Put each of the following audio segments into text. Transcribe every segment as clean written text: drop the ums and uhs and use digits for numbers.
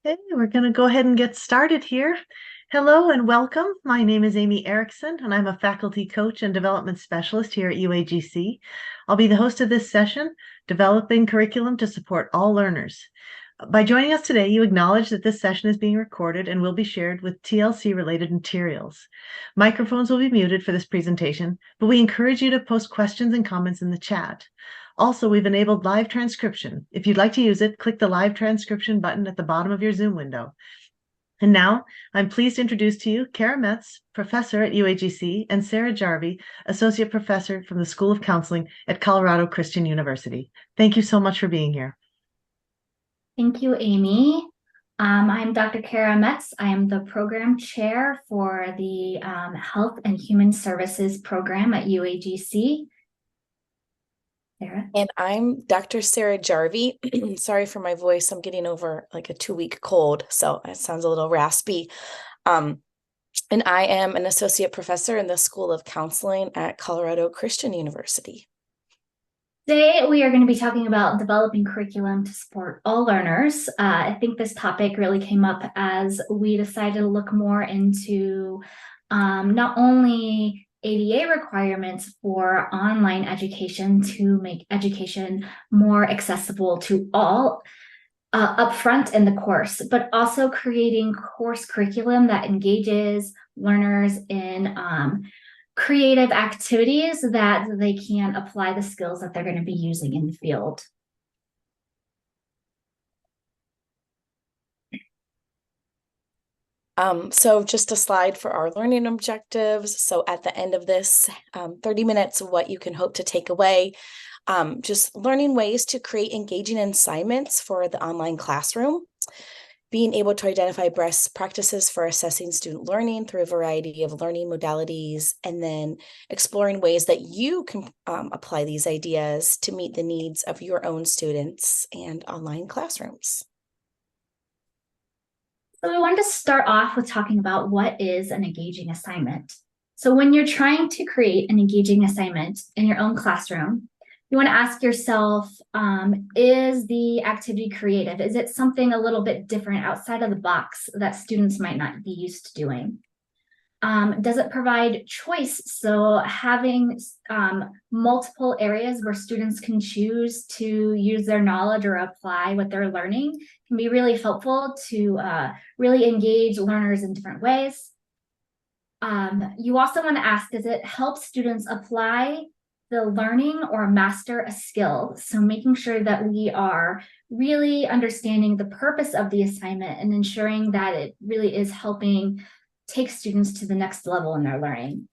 Okay, we're going to go ahead and get started here. Hello and welcome. My name is Amy Erickson, and I'm a faculty coach and development specialist here at UAGC. I'll be the host of this session, Developing Curriculum to Support All Learners. By joining us today, you acknowledge that this session is being recorded and will be shared with TLC-related materials. Microphones will be muted for this presentation, but we encourage you to post questions and comments in the chat. Also, we've enabled live transcription. If you'd like to use it, click the live transcription button at the bottom of your Zoom window. And now, I'm pleased to introduce to you Cara Metz, professor at UAGC, and Sarah Jarvie, associate professor from the School of Counseling at Colorado Christian University. Thank you so much for being here. Thank you, Amy. I'm Dr. Cara Metz. I am the program chair for the Health and Human Services program at UAGC. Sarah? And I'm Dr. Sarah Jarvie. Sorry for my voice. I'm getting over like a 2-week cold, so it sounds a little raspy. And I am an associate professor in the School of Counseling at Colorado Christian University. Today, we are going to be talking about developing curriculum to support all learners. I think this topic really came up as we decided to look more into not only ADA requirements for online education to make education more accessible to all upfront in the course, but also creating course curriculum that engages learners in creative activities that they can apply the skills that they're going to be using in the field. So just a slide for our learning objectives. So at the end of this 30 minutes, what you can hope to take away, just learning ways to create engaging assignments for the online classroom, being able to identify best practices for assessing student learning through a variety of learning modalities, and then exploring ways that you can apply these ideas to meet the needs of your own students and online classrooms. So we wanted to start off with talking about what is an engaging assignment. So when you're trying to create an engaging assignment in your own classroom, you want to ask yourself, is the activity creative? Is it something a little bit different outside of the box that students might not be used to doing? Does it provide choice? So having multiple areas where students can choose to use their knowledge or apply what they're learning can be really helpful to really engage learners in different ways. You also want to ask, does it help students apply the learning or master a skill? So making sure that we are really understanding the purpose of the assignment and ensuring that it really is helping take students to the next level in their learning.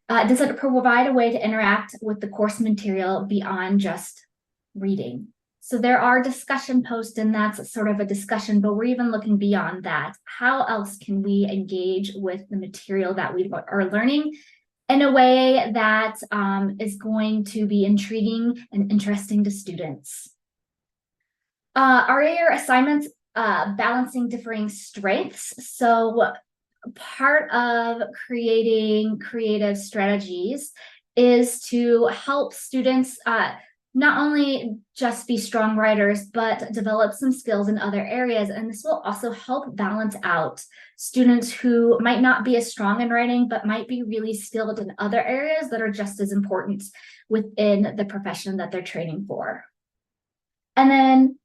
Does it provide a way to interact with the course material beyond just reading? So there are discussion posts, and that's sort of a discussion, but we're even looking beyond that. How else can we engage with the material that we are learning in a way that is going to be intriguing and interesting to students? Are your assignments balancing differing strengths? So part of creating creative strategies is to help students not only just be strong writers, but develop some skills in other areas. And this will also help balance out students who might not be as strong in writing, but might be really skilled in other areas that are just as important within the profession that they're training for. And then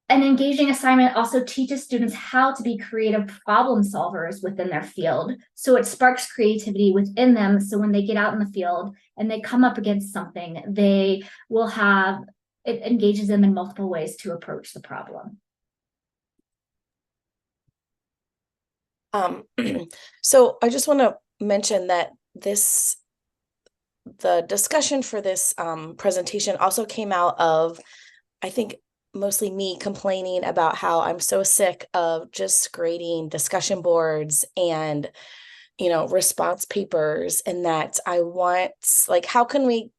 an engaging assignment also teaches students how to be creative problem solvers within their field. So it sparks creativity within them. So when they get out in the field and they come up against something, they will have, it engages them in multiple ways to approach the problem. So I just want to mention that the discussion for this presentation also came out of, I think, mostly me complaining about how I'm so sick of just grading discussion boards and, response papers, and that I want, like, how can we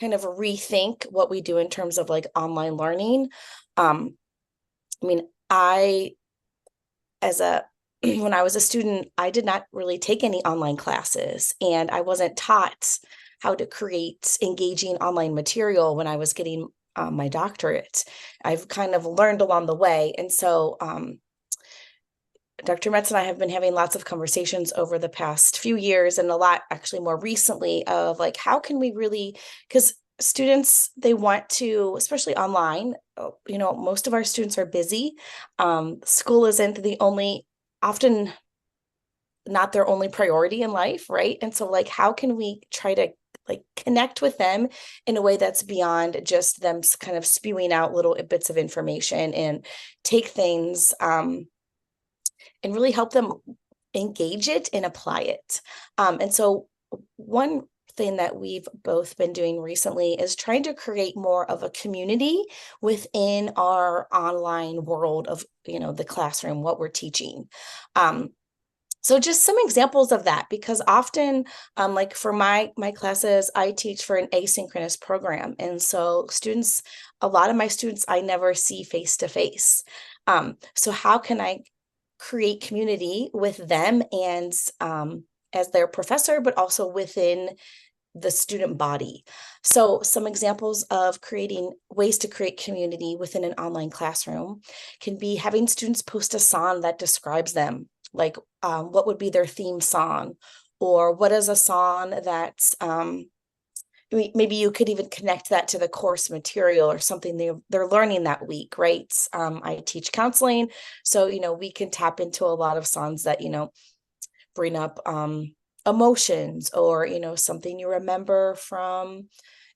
kind of rethink what we do in terms of like online learning? When I was a student, I did not really take any online classes, and I wasn't taught how to create engaging online material when I was getting my doctorate. I've kind of learned along the way. And so Dr. Metz and I have been having lots of conversations over the past few years, and a lot actually more recently, of like, how can we really, because students, they want to, especially online, most of our students are busy. School isn't the only, often not their only priority in life, right? And so like, how can we try to like connect with them in a way that's beyond just them kind of spewing out little bits of information, and take things and really help them engage it and apply it. And so one thing that we've both been doing recently is trying to create more of a community within our online world of, the classroom, what we're teaching. So just some examples of that, because often, like for my classes, I teach for an asynchronous program. And so a lot of my students, I never see face to face. So how can I create community with them and as their professor, but also within the student body? So some examples of creating ways to create community within an online classroom can be having students post a song that describes them, like what would be their theme song, or what is a song that's maybe you could even connect that to the course material or something they're learning that week, right? I teach counseling, so we can tap into a lot of songs that bring up emotions, or something you remember from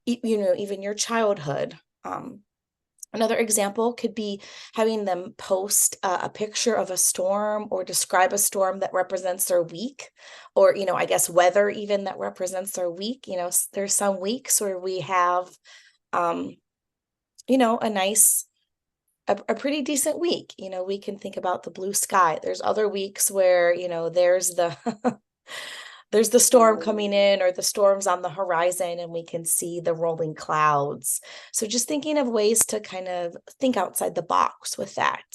even your childhood. Another example could be having them post a picture of a storm, or describe a storm that represents their week, or, I guess weather even that represents their week. There's some weeks where we have, a pretty decent week. We can think about the blue sky. There's other weeks where, there's the there's the storm coming in, or the storm's on the horizon, and we can see the rolling clouds. So just thinking of ways to kind of think outside the box with that.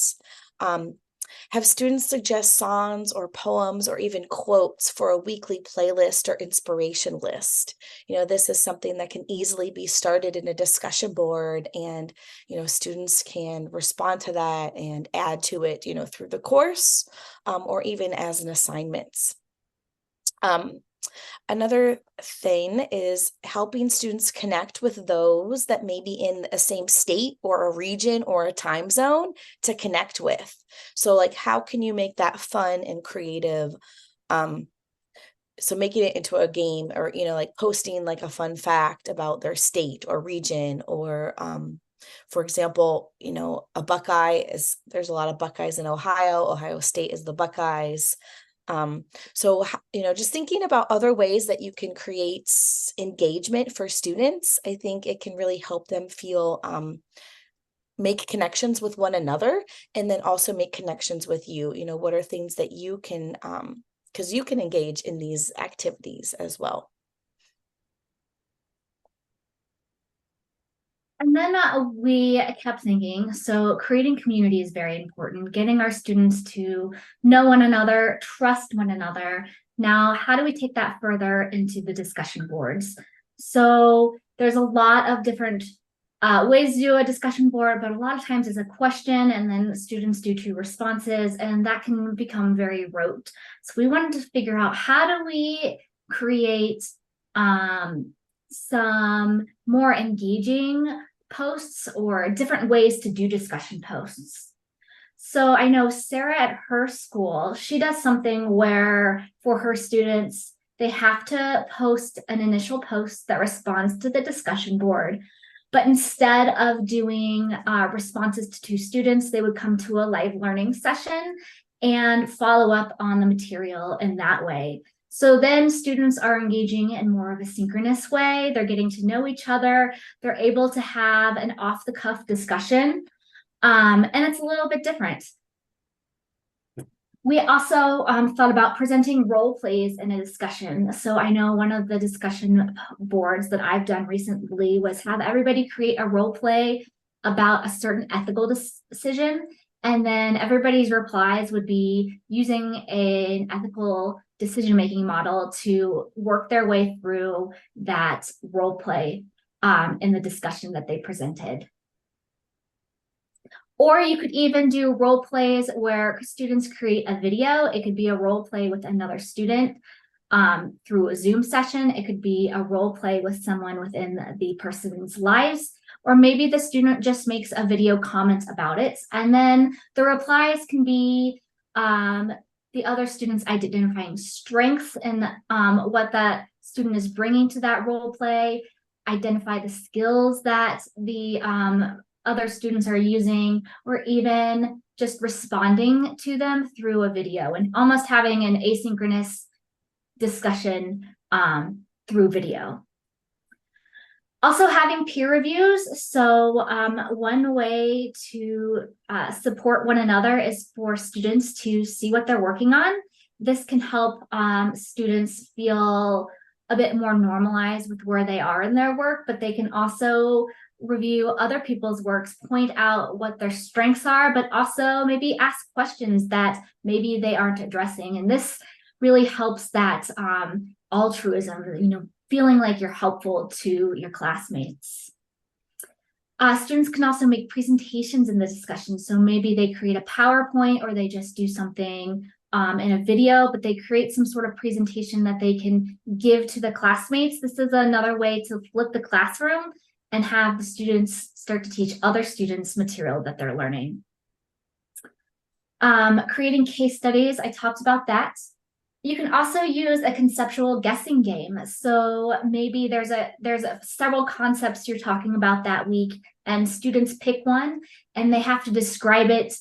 Have students suggest songs or poems or even quotes for a weekly playlist or inspiration list. This is something that can easily be started in a discussion board, and, students can respond to that and add to it, through the course, or even as an assignment. Another thing is helping students connect with those that may be in a same state or a region or a time zone to connect with. So like, how can you make that fun and creative? So making it into a game, or, like posting like a fun fact about their state or region, or, for example, there's a lot of Buckeyes in Ohio State is the Buckeyes. So, just thinking about other ways that you can create engagement for students, I think it can really help them feel, make connections with one another, and then also make connections with you. What are things that you can, because you can engage in these activities as well. And then we kept thinking, so creating community is very important, getting our students to know one another, trust one another. Now, how do we take that further into the discussion boards? So there's a lot of different ways to do a discussion board, but a lot of times it's a question, and then students do 2 responses, and that can become very rote. So we wanted to figure out, how do we create some more engaging posts or different ways to do discussion posts. So I know Sarah at her school, she does something where for her students, they have to post an initial post that responds to the discussion board. But instead of doing responses to 2 students, they would come to a live learning session and follow up on the material in that way. So then students are engaging in more of a synchronous way. They're getting to know each other. They're able to have an off-the-cuff discussion, and it's a little bit different. We also thought about presenting role plays in a discussion. So I know one of the discussion boards that I've done recently was have everybody create a role play about a certain ethical decision, and then everybody's replies would be using an ethical decision-making model to work their way through that role play. in the discussion that they presented. Or you could even do role plays where students create a video. It could be a role play with another student through a Zoom session. It could be a role play with someone within the person's lives, or maybe the student just makes a video comment about it. And then the replies can be the other students identifying strengths and what that student is bringing to that role play, identify the skills that the other students are using, or even just responding to them through a video and almost having an asynchronous discussion through video. Also having peer reviews. So one way to support one another is for students to see what they're working on. This can help students feel a bit more normalized with where they are in their work, but they can also review other people's works, point out what their strengths are, but also maybe ask questions that maybe they aren't addressing. And this really helps that altruism, feeling like you're helpful to your classmates. Students can also make presentations in the discussion. So maybe they create a PowerPoint or they just do something in a video, but they create some sort of presentation that they can give to the classmates. This is another way to flip the classroom and have the students start to teach other students material that they're learning. Creating case studies, I talked about that. You can also use a conceptual guessing game. So maybe there's several concepts you're talking about that week, and students pick one and they have to describe it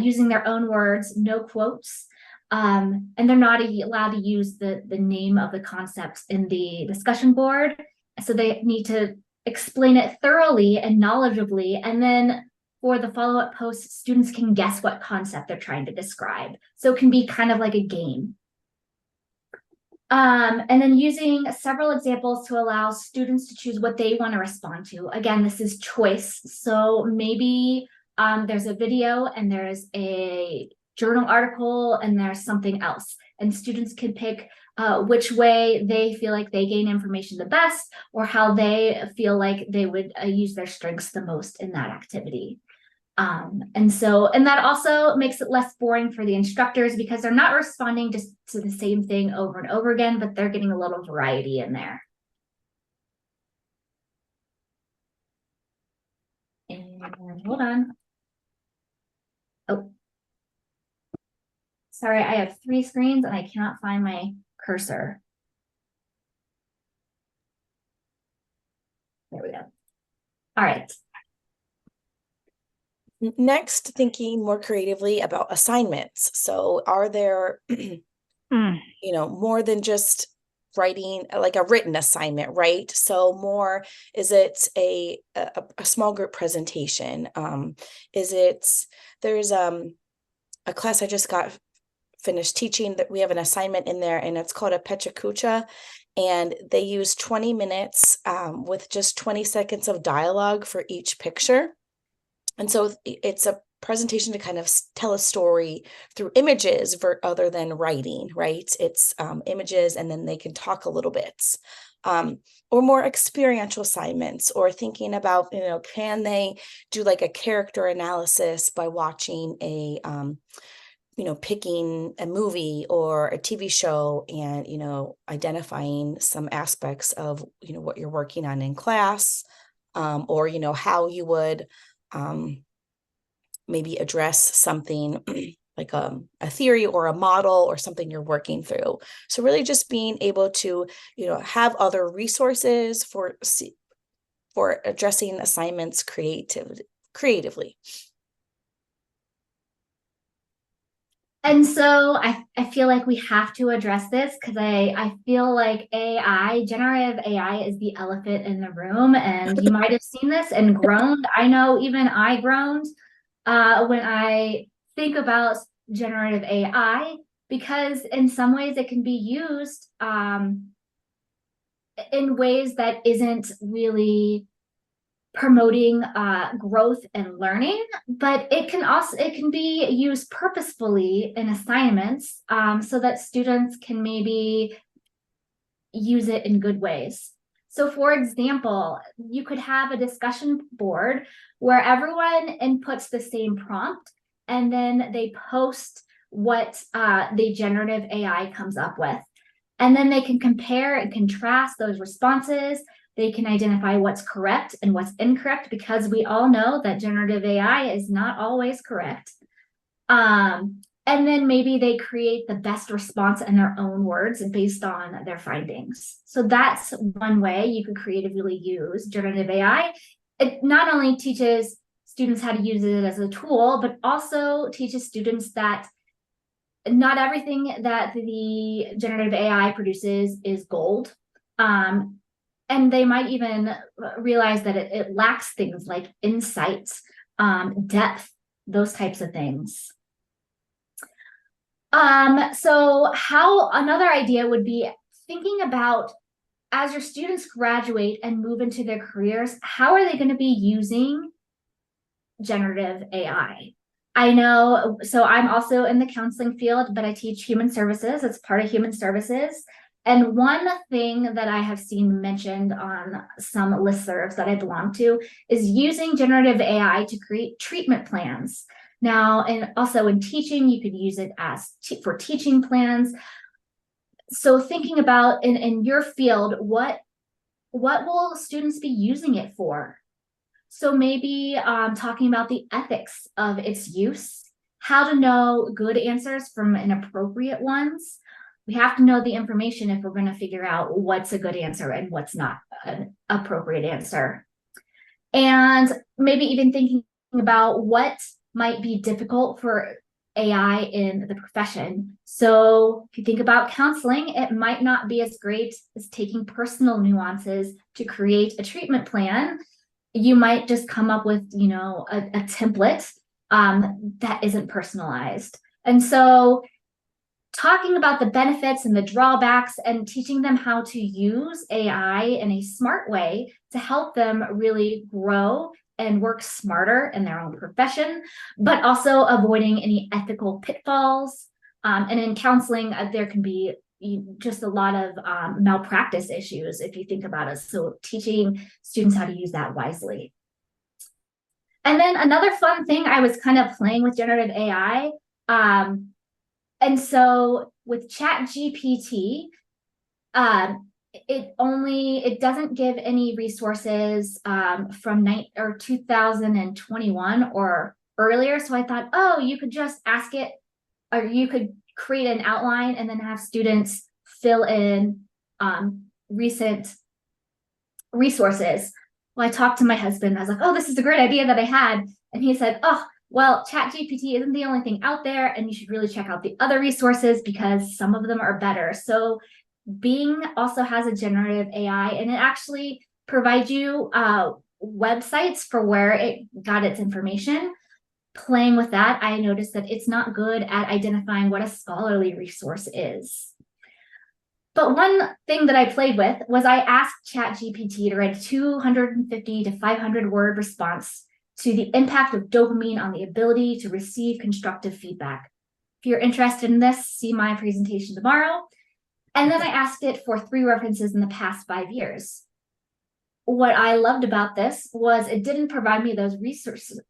using their own words, no quotes. And they're not allowed to use the name of the concepts in the discussion board. So they need to explain it thoroughly and knowledgeably, and then for the follow-up posts, students can guess what concept they're trying to describe. So it can be kind of like a game. And then using several examples to allow students to choose what they want to respond to. Again, this is choice. So maybe there's a video and there's a journal article and there's something else. And students can pick which way they feel like they gain information the best, or how they feel like they would use their strengths the most in that activity. And that also makes it less boring for the instructors because they're not responding just to the same thing over and over again, but they're getting a little variety in there. And hold on. Oh, sorry, I have 3 screens and I cannot find my cursor. There we go. All right. Next, thinking more creatively about assignments. So are there, more than just writing like a written assignment, right? So more, is it a small group presentation? There's a class I just got finished teaching that we have an assignment in there, and it's called a Pechakucha, and they use 20 minutes with just 20 seconds of dialogue for each picture. And so it's a presentation to kind of tell a story through images other than writing, right? It's images, and then they can talk a little bit. Or more experiential assignments, or thinking about, can they do like a character analysis by watching picking a movie or a TV show and, identifying some aspects of, what you're working on in class, or, how you would maybe address something like a theory or a model or something you're working through. So really just being able to, have other resources for addressing assignments creatively. And so I feel like we have to address this because I feel like generative AI is the elephant in the room, and you might have seen this and groaned. I know even I groaned when I think about generative AI, because in some ways it can be used in ways that isn't really promoting growth and learning, but it can be used purposefully in assignments so that students can maybe use it in good ways. So for example, you could have a discussion board where everyone inputs the same prompt and then they post what the generative AI comes up with. And then they can compare and contrast those responses. They can identify what's correct and what's incorrect, because we all know that generative AI is not always correct. And then maybe they create the best response in their own words based on their findings. So that's one way you can creatively use generative AI. It not only teaches students how to use it as a tool, but also teaches students that not everything that the generative AI produces is gold. And they might even realize that it lacks things like insights, depth, those types of things. So how another idea would be thinking about, as your students graduate and move into their careers, how are they going to be using generative AI? I know, so I'm also in the counseling field, but I teach human services. It's part of human services. And one thing that I have seen mentioned on some listservs that I belong to is using generative AI to create treatment plans. Now, and also in teaching, you could use it as for teaching plans. So thinking about in your field, what will students be using it for? So maybe talking about the ethics of its use, how to know good answers from inappropriate ones. We have to know the information if we're going to figure out what's a good answer and what's not an appropriate answer. And maybe even thinking about what might be difficult for AI in the profession. So if you think about counseling, it might not be as great as taking personal nuances to create a treatment plan. You might just come up with, a template that isn't personalized. And so talking about the benefits and the drawbacks and teaching them how to use AI in a smart way to help them really grow and work smarter in their own profession, but also avoiding any ethical pitfalls. And in counseling, there can be just a lot of malpractice issues if you think about it. So teaching students how to use that wisely. And then another fun thing, I was kind of playing with generative AI. And so with ChatGPT, it doesn't give any resources from 2021 or earlier. So I thought, oh, you could just ask it, or you could create an outline and then have students fill in recent resources. Well, I talked to my husband. I was like, oh, this is a great idea that I had. And he said, oh, well, ChatGPT isn't the only thing out there, and you should really check out the other resources because some of them are better. So Bing also has a generative AI, and it actually provides you websites for where it got its information. Playing with that, I noticed that it's not good at identifying what a scholarly resource is. But one thing that I played with was I asked ChatGPT to write a 250 to 500 word response to the impact of dopamine on the ability to receive constructive feedback. If you're interested in this, see my presentation tomorrow. And then I asked it for 3 references in the past 5 years. What I loved about this was it didn't provide me those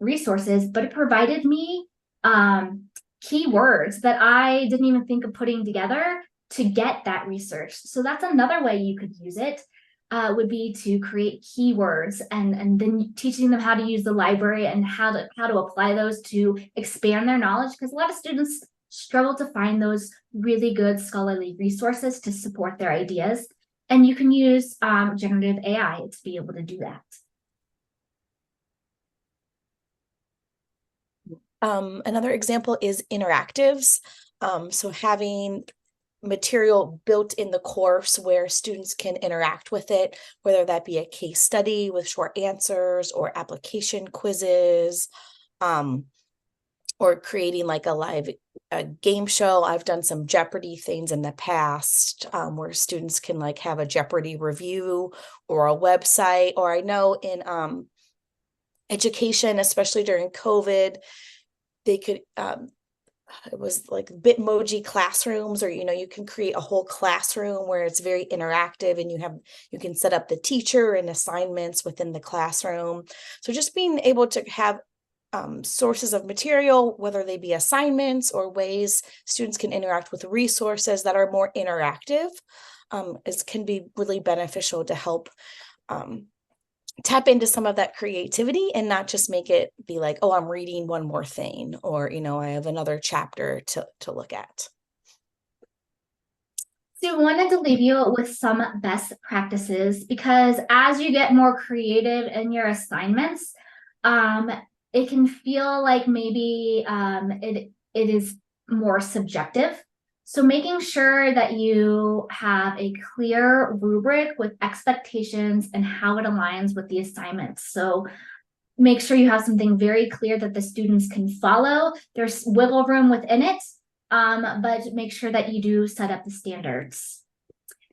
resources, but it provided me keywords that I didn't even think of putting together to get that research. So that's another way you could use it, would be to create keywords and then teaching them how to use the library and how to apply those to expand their knowledge, because a lot of students struggle to find those really good scholarly resources to support their ideas. And you can use generative AI to be able to do that. Another example is interactives. So having material built in the course where students can interact with it, whether that be a case study with short answers or application quizzes, or creating like a game show. I've done some Jeopardy things in the past, where students can like have a Jeopardy review or a website. Or I know in education, especially during COVID, they could it was like Bitmoji classrooms, or you can create a whole classroom where it's very interactive, and you can set up the teacher and assignments within the classroom. So just being able to have sources of material, whether they be assignments or ways students can interact with resources that are more interactive, can be really beneficial to help tap into some of that creativity and not just make it be like, oh, I'm reading one more thing, or, I have another chapter to look at. So we wanted to leave you with some best practices, because as you get more creative in your assignments, it can feel like maybe it is more subjective. So making sure that you have a clear rubric with expectations and how it aligns with the assignments. So make sure you have something very clear that the students can follow. There's wiggle room within it, but make sure that you do set up the standards.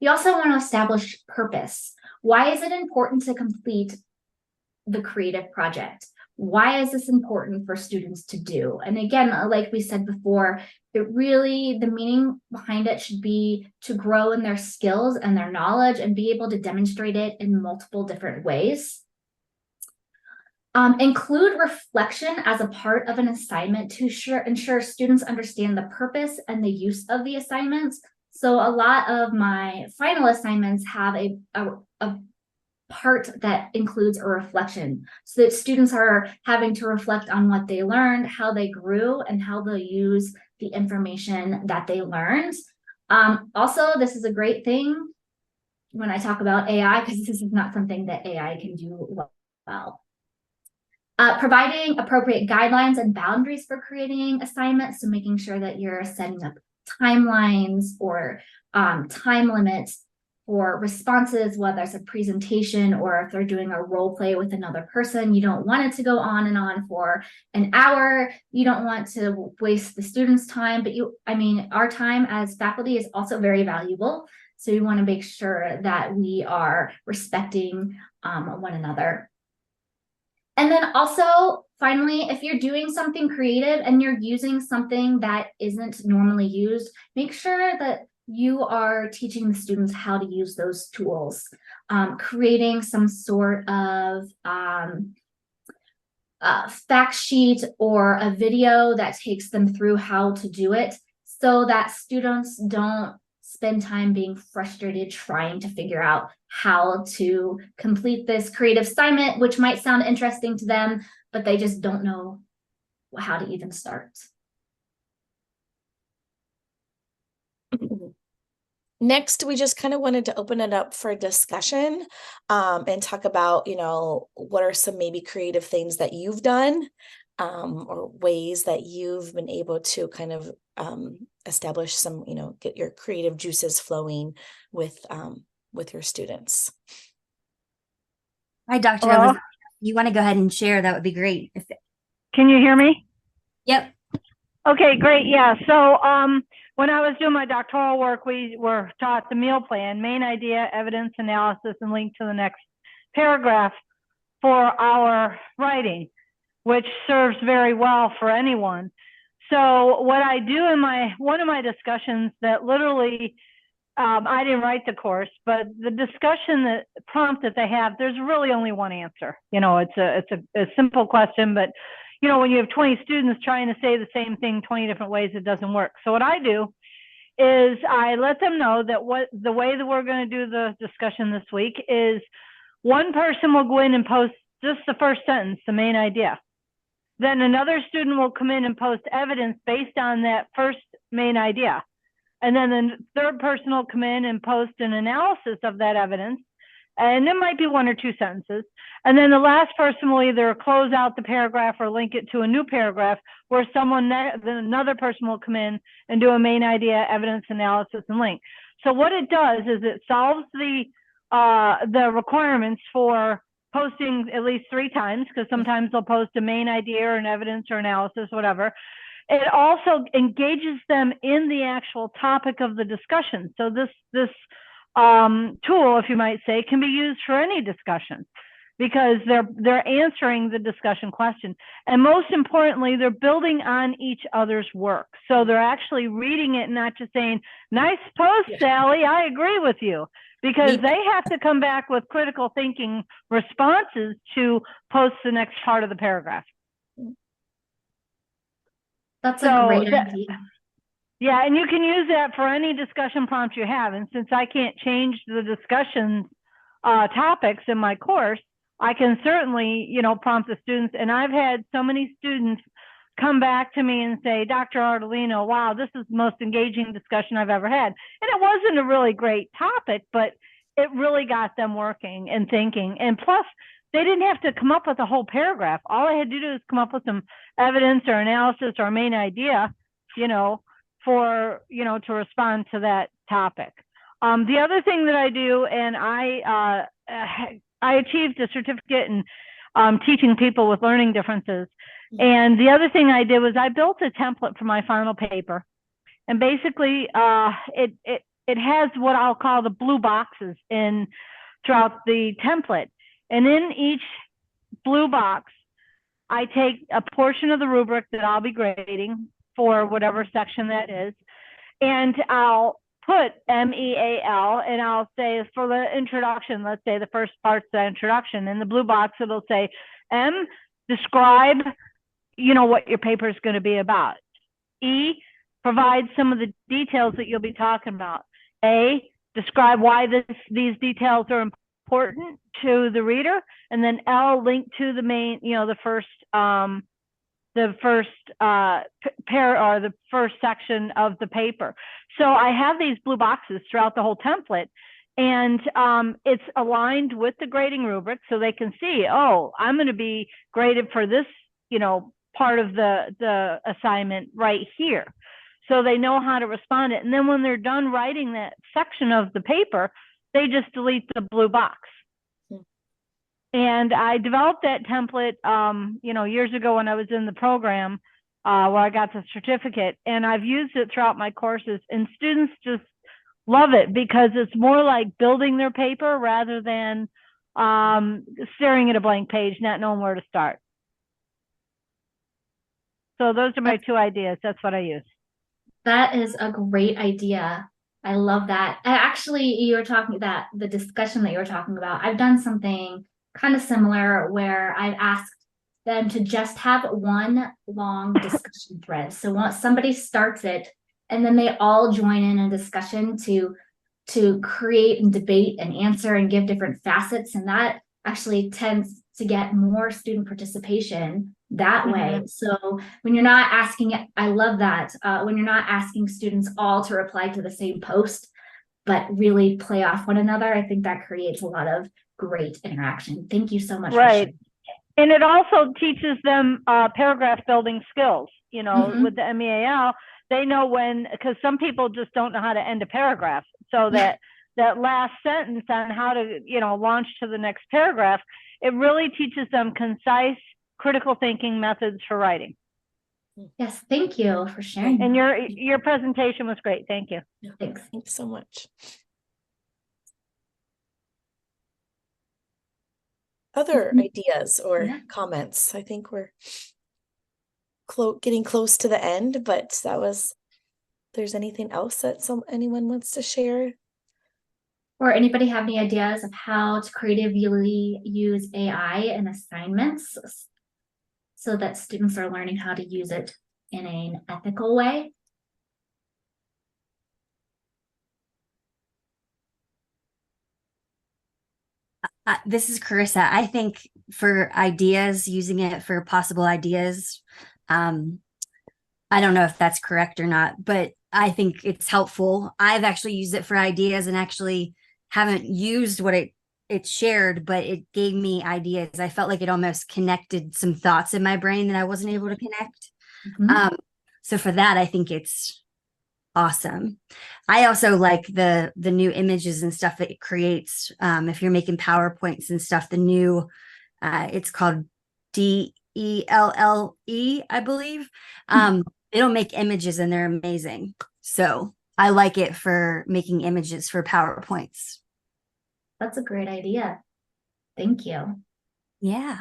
You also want to establish purpose. Why is it important to complete the creative project? Why is this important for students to do? And again, like we said before, the meaning behind it should be to grow in their skills and their knowledge and be able to demonstrate it in multiple different ways. Include reflection as a part of an assignment to ensure students understand the purpose and the use of the assignments. So a lot of my final assignments have a part that includes a reflection, so that students are having to reflect on what they learned, how they grew, and how they'll use the information that they learned. Also, this is a great thing when I talk about AI, because this is not something that AI can do well. Providing appropriate guidelines and boundaries for creating assignments, so making sure that you're setting up timelines or time limits for responses, whether it's a presentation or if they're doing a role play with another person. You don't want it to go on and on for an hour. You don't want to waste the students' time, but our time as faculty is also very valuable. So we want to make sure that we are respecting one another. And then also, finally, if you're doing something creative and you're using something that isn't normally used, make sure that you are teaching the students how to use those tools, creating some sort of fact sheet or a video that takes them through how to do it, so that students don't spend time being frustrated trying to figure out how to complete this creative assignment, which might sound interesting to them, but they just don't know how to even start. Next, we just kind of wanted to open it up for discussion, and talk about, what are some maybe creative things that you've done, or ways that you've been able to kind of establish some, get your creative juices flowing with your students. Hi, Dr. Elizabeth. You want to go ahead and share? That would be great. Can you hear me? Yep. Okay, great. Yeah. So when I was doing my doctoral work, we were taught the meal plan: main idea, evidence, analysis, and link to the next paragraph for our writing, which serves very well for anyone. So what I do in one of my discussions, that literally, I didn't write the course, but the discussion prompt that they have, there's really only one answer. It's a simple question, but when you have 20 students trying to say the same thing 20 different ways, it doesn't work. So what I do is I let them know that the way that we're going to do the discussion this week is one person will go in and post just the first sentence, the main idea. Then another student will come in and post evidence based on that first main idea. And then the third person will come in and post an analysis of that evidence. And it might be one or two sentences. And then the last person will either close out the paragraph or link it to a new paragraph, where another person will come in and do a main idea, evidence, analysis, and link. So what it does is it solves the requirements for posting at least 3 times, because sometimes they'll post a main idea or an evidence or analysis, whatever. It also engages them in the actual topic of the discussion. So this tool, if you might say, can be used for any discussion. because they're answering the discussion question. And most importantly, they're building on each other's work. So they're actually reading it and not just saying, nice post, Sally, I agree with you. Because they have to come back with critical thinking responses to post the next part of the paragraph. That's a great idea. Yeah, and you can use that for any discussion prompt you have. And since I can't change the discussion topics in my course, I can certainly, prompt the students. And I've had so many students come back to me and say, Dr. Ardolino, wow, this is the most engaging discussion I've ever had. And it wasn't a really great topic, but it really got them working and thinking. And plus, they didn't have to come up with a whole paragraph. All I had to do is come up with some evidence or analysis or main idea, for, to respond to that topic. The other thing that I do, and I achieved a certificate in teaching people with learning differences. And the other thing I did was I built a template for my final paper. And basically, it has what I'll call the blue boxes throughout the template. And in each blue box, I take a portion of the rubric that I'll be grading for whatever section that is, and I'll put MEAL, and I'll say for the introduction, let's say the first part's the introduction. In the blue box, it'll say, M, describe, what your paper is going to be about. E, provide some of the details that you'll be talking about. A, describe why these details are important to the reader, and then L, link to the main, the first pair or the first section of the paper. So I have these blue boxes throughout the whole template, and it's aligned with the grading rubric, so they can see, oh, I'm going to be graded for this, part of the assignment right here. So they know how to respond it. And then when they're done writing that section of the paper, they just delete the blue box. And I developed that template, years ago when I was in the program where I got the certificate, and I've used it throughout my courses, and students just love it because it's more like building their paper rather than staring at a blank page, not knowing where to start. So those are my two ideas. That's what I use. That is a great idea. I love that. And actually, you were talking about the discussion that you were talking about. I've done something kind of similar where I've asked them to just have one long discussion thread. So once somebody starts it, and then they all join in a discussion to create and debate and answer and give different facets. And that actually tends to get more student participation that way. So when you're not asking, I love that, when you're not asking students all to reply to the same post, but really play off one another, I think that creates a lot of great interaction. Thank you so much. Right. And it also teaches them paragraph building skills, with the MEAL. They know when, because some people just don't know how to end a paragraph. So that last sentence on how to, launch to the next paragraph, it really teaches them concise, critical thinking methods for writing. Yes, thank you for sharing. And your presentation was great. Thank you. Thanks. Thanks so much. Other ideas or comments? I think we're getting close to the end, but if there's anything else that anyone wants to share? Or anybody have any ideas of how to creatively use AI in assignments so that students are learning how to use it in an ethical way? This is Carissa. I think for ideas, using it for possible ideas, I don't know if that's correct or not, but I think it's helpful. I've actually used it for ideas and actually haven't used what it shared, but it gave me ideas. I felt like it almost connected some thoughts in my brain that I wasn't able to connect. So for that, I think it's awesome. I also like the new images and stuff that it creates. If you're making PowerPoints and stuff, the new, it's called DELLE, I believe. It'll make images and they're amazing. So I like it for making images for PowerPoints. That's a great idea. Thank you. Yeah.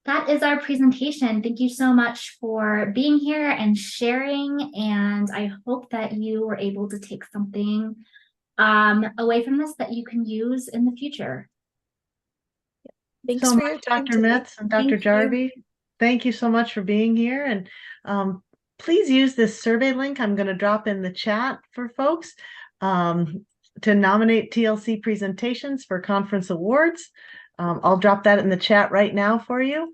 That is our presentation. Thank you so much for being here and sharing. And I hope that you were able to take something away from this that you can use in the future. Thanks so for your much, time Dr. today. Metz and Dr. Thank you. Jarvie. Thank you so much for being here. And please use this survey link I'm going to drop in the chat for folks to nominate TLC presentations for conference awards. I'll drop that in the chat right now for you.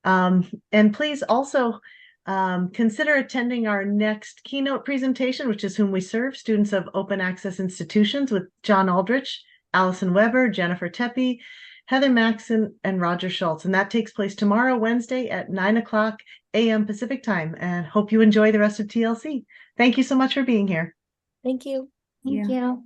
And please also consider attending our next keynote presentation, which is Whom We Serve, Students of Open Access Institutions, with John Aldrich, Allison Weber, Jennifer Tepe, Heather Maxon, and Roger Schultz. And that takes place tomorrow, Wednesday at 9:00 a.m. Pacific time. And hope you enjoy the rest of TLC. Thank you so much for being here. Thank you. Thank you.